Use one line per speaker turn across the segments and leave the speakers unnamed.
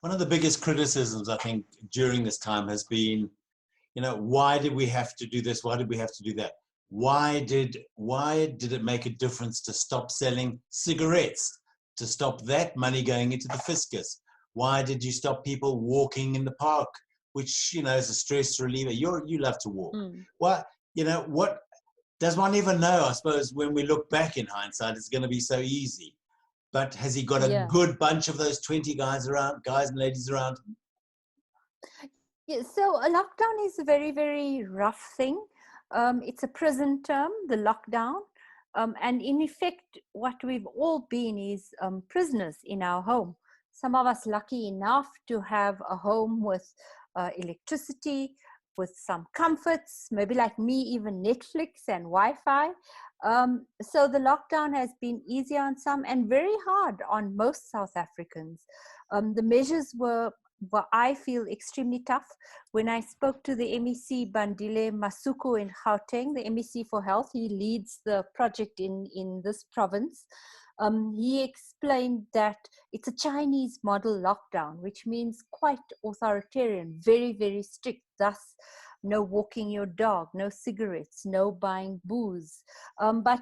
One of the biggest criticisms, I think, during this time has been, why did we have to do this? Why did we have to do that? Why did it make a difference to stop selling cigarettes, to stop that money going into the fiscus? Why did you stop people walking in the park, which, is a stress reliever? You love to walk. What does one even know? I suppose when we look back in hindsight, it's going to be so easy. But has he got a good bunch of those 20 guys and ladies around?
Yeah, so a lockdown is a very, very rough thing. It's a prison term, the lockdown. And in effect, what we've all been is prisoners in our home. Some of us lucky enough to have a home with electricity, with some comforts, maybe like me, even Netflix and Wi-Fi. So the lockdown has been easier on some and very hard on most South Africans. The measures were, I feel, extremely tough. When I spoke to the MEC Bandile Masuku in Gauteng, the MEC for Health, he leads the project in this province. He explained that it's a Chinese model lockdown, which means quite authoritarian, very, very strict. Thus, no walking your dog, no cigarettes, no buying booze. But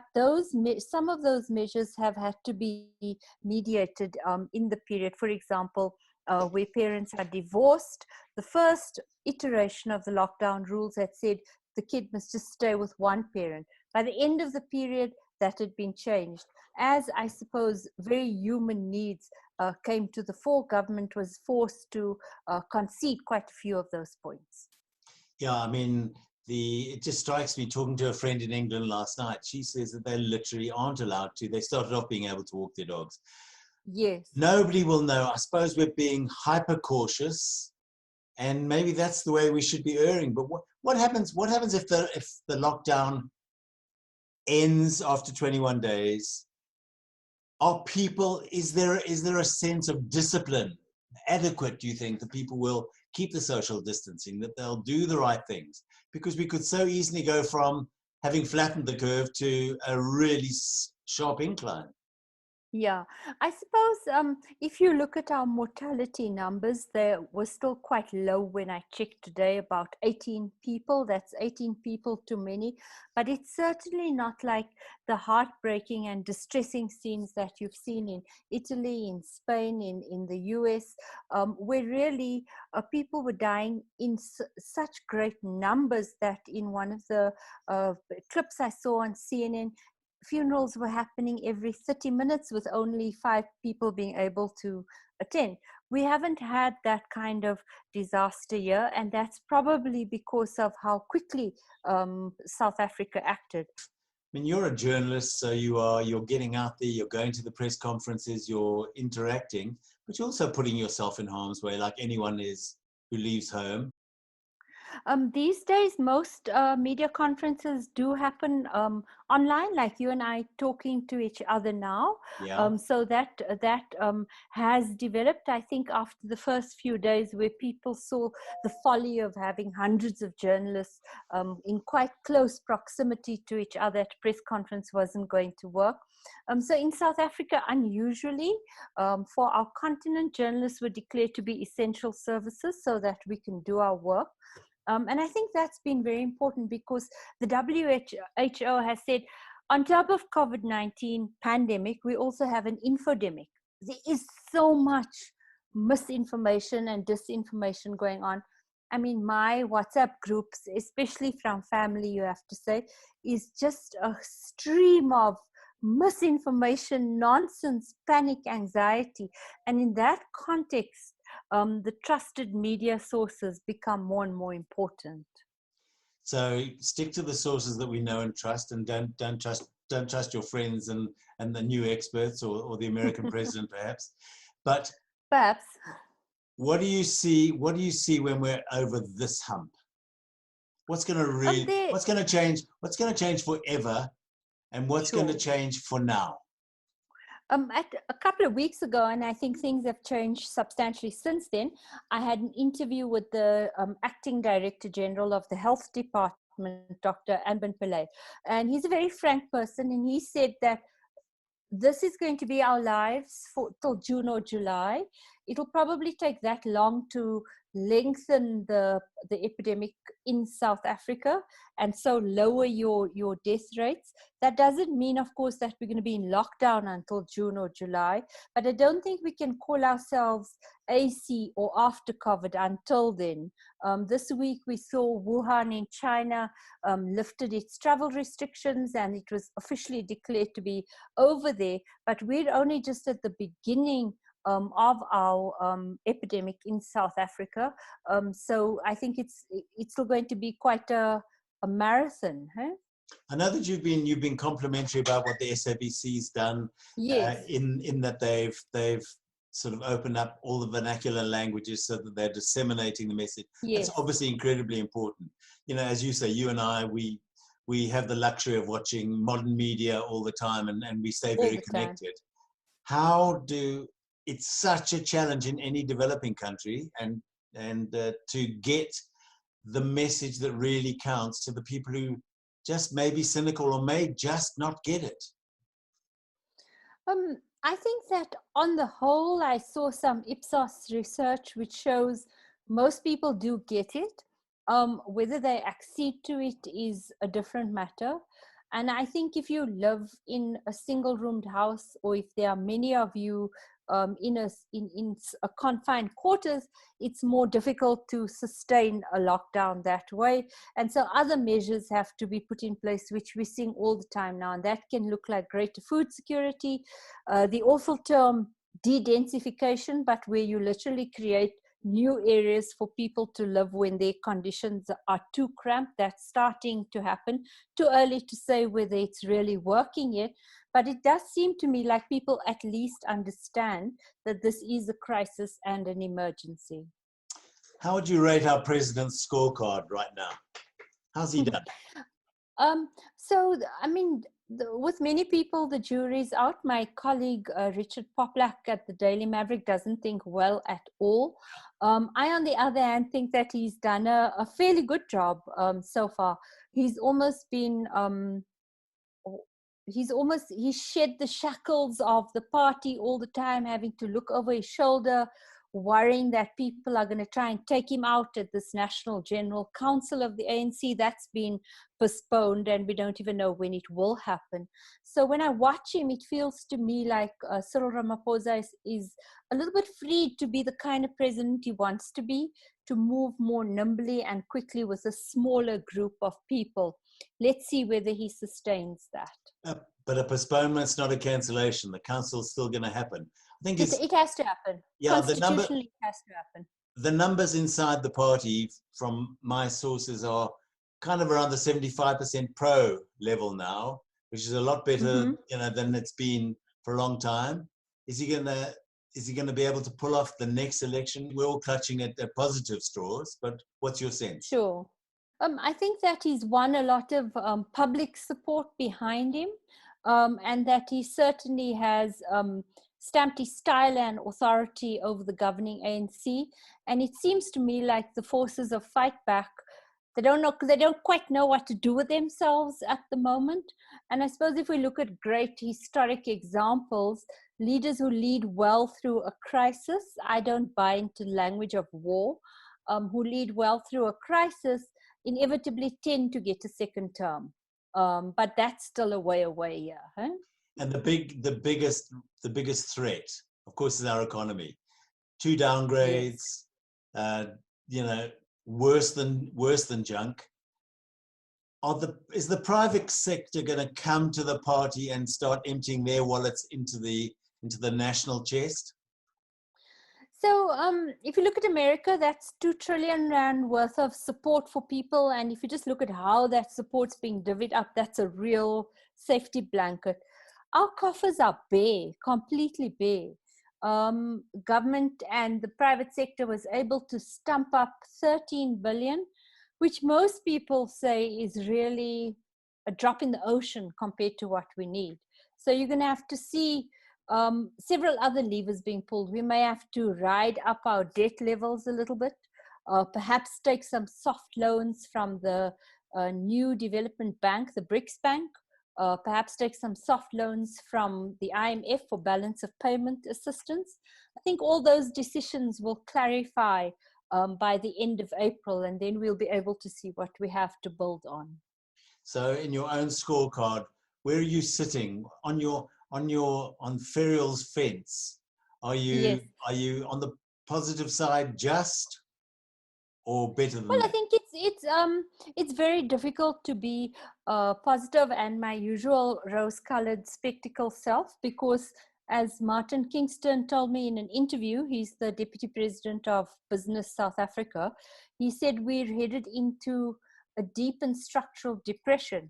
some of those measures have had to be mediated in the period. For example, where parents are divorced, the first iteration of the lockdown rules had said the kid must just stay with one parent. By the end of the period, that had been changed. As I suppose very human needs came to the fore, government was forced to concede quite a few of those points.
Yeah, I mean, it just strikes me, talking to a friend in England last night, she says that they literally aren't allowed to. They started off being able to walk their dogs.
Yes.
Nobody will know. I suppose we're being hyper cautious, and maybe that's the way we should be erring. But what happens if the lockdown ends after 21 days? Is there a sense of discipline adequate, do you think, that people will keep the social distancing, that they'll do the right things? Because we could so easily go from having flattened the curve to a really sharp incline.
Yeah, I suppose if you look at our mortality numbers, they were still quite low when I checked today, about 18 people. That's 18 people too many. But it's certainly not like the heartbreaking and distressing scenes that you've seen in Italy, in Spain, in the US, where really people were dying in such great numbers that in one of the clips I saw on CNN, funerals were happening every 30 minutes with only 5 people being able to attend. We haven't had that kind of disaster here, and that's probably because of how quickly South Africa acted.
I mean, you're a journalist, so you're getting out there, you're going to the press conferences, you're interacting, but you're also putting yourself in harm's way like anyone is who leaves home.
These days, most media conferences do happen online, like you and I talking to each other now.
Yeah.
So that has developed, I think, after the first few days where people saw the folly of having hundreds of journalists in quite close proximity to each other at a press conference wasn't going to work. So in South Africa, unusually, for our continent, journalists were declared to be essential services so that we can do our work. And I think that's been very important because the WHO has said, on top of COVID-19 pandemic, we also have an infodemic. There is so much misinformation and disinformation going on. I mean, my WhatsApp groups, especially from family, you have to say, is just a stream of misinformation, nonsense, panic, anxiety. And in that context, the trusted media sources become more and more important.
So stick to the sources that we know and trust, and don't trust your friends and the new experts or the American president perhaps. But
perhaps.
What do you see when we're over this hump? What's going to change? What's going to change forever, and what's going to change for now?
A couple of weeks ago, and I think things have changed substantially since then, I had an interview with the acting director general of the health department, Dr. Anban Pillay. And he's a very frank person, and he said that this is going to be our lives till June or July. it'll probably take that long to lengthen the epidemic in South Africa, and so lower your death rates. That doesn't mean, of course, that we're going to be in lockdown until June or July, but I don't think we can call ourselves AC or after COVID until then. This week we saw Wuhan in China lifted its travel restrictions, and it was officially declared to be over there, but we're only just at the beginning of our epidemic in South Africa. So I think it's still going to be quite a marathon. Huh?
I know that you've been complimentary about what the SABC's done.
Yes.
In that they've sort of opened up all the vernacular languages so that they're disseminating the message.
Yes.
That's obviously incredibly important. You know, as you say, you and I, we have the luxury of watching modern media all the time, and we stay very connected. It's such a challenge in any developing country, and to get the message that really counts to the people who just may be cynical or may just not get it.
I think that on the whole, I saw some Ipsos research which shows most people do get it. Whether they accede to it is a different matter. And I think if you live in a single roomed house, or if there are many of you in a confined quarters, it's more difficult to sustain a lockdown that way. And so other measures have to be put in place, which we're seeing all the time now. And that can look like greater food security, the awful term de-densification, but where you literally create new areas for people to live when their conditions are too cramped. That's starting to happen. Too early to say whether it's really working yet, but it does seem to me like people at least understand that this is a crisis and an emergency.
How would you rate our president's scorecard right now? How's he done?
So, I mean, with many people, the jury's out. My colleague, Richard Poplack at the Daily Maverick, doesn't think well at all. I, on the other hand, think that he's done a fairly good job so far. He's almost been, he shed the shackles of the party all the time, having to look over his shoulder, worrying that people are going to try and take him out at this National General Council of the ANC. That's been postponed, and we don't even know when it will happen. So when I watch him, it feels to me like Cyril Ramaphosa is a little bit free to be the kind of president he wants to be, to move more nimbly and quickly with a smaller group of people. Let's see whether he sustains that.
But a postponement's not a cancellation. The council's still going to happen. I think
it has to happen.
Yeah,
constitutionally, it has to happen.
The numbers inside the party, from my sources, are kind of around the 75% pro level now, which is a lot better, than it's been for a long time. Is he gonna be able to pull off the next election? We're all clutching at positive straws, but what's your sense?
Sure. I think that he's won a lot of public support behind him, and that he certainly has stamped his style and authority over the governing ANC. And it seems to me like the forces of fight back, they don't quite know what to do with themselves at the moment. And I suppose if we look at great historic examples, leaders who lead well through a crisis, I don't buy into the language of war, who lead well through a crisis inevitably tend to get a second term. But that's still a way away, yeah. Huh?
And the biggest threat, of course, is our economy. 2 downgrades, worse than junk. Is the private sector going to come to the party and start emptying their wallets into the national chest?
So if you look at America, that's 2 trillion rand worth of support for people. And if you just look at how that support's being divvied up, that's a real safety blanket. Our coffers are bare, completely bare. Government and the private sector was able to stump up 13 billion, which most people say is really a drop in the ocean compared to what we need. So you're going to have to see several other levers being pulled. We may have to ride up our debt levels a little bit, perhaps take some soft loans from the new development bank, the BRICS Bank, perhaps take some soft loans from the IMF for balance of payment assistance. I think all those decisions will clarify by the end of April, and then we'll be able to see what we have to build on.
So in your own scorecard, where are you sitting on Ferial's fence? Are you on the positive side just, or better than
Well, I
that?
think it's very difficult to be positive and my usual rose-colored spectacle self, because as Martin Kingston told me in an interview, he's the Deputy President of Business South Africa, he said we're headed into a deep and structural depression.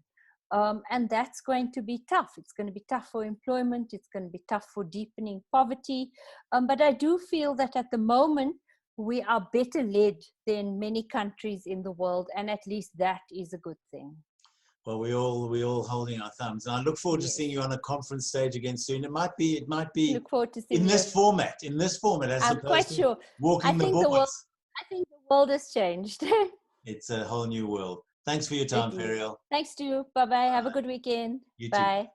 And that's going to be tough. It's going to be tough for employment. It's going to be tough for deepening poverty. But I do feel that at the moment, we are better led than many countries in the world. And at least that is a good thing.
Well, we all holding our thumbs, and I look forward to seeing you on a conference stage again soon. It might be
Look forward to seeing
in
you.
this format, as
I'm
opposed
quite
to
sure.
walking the boards.
I think the world has changed.
It's a whole new world. Thanks for your time, Ferial.
Thanks to you. Bye-bye. Have a good weekend.
You too.
Bye.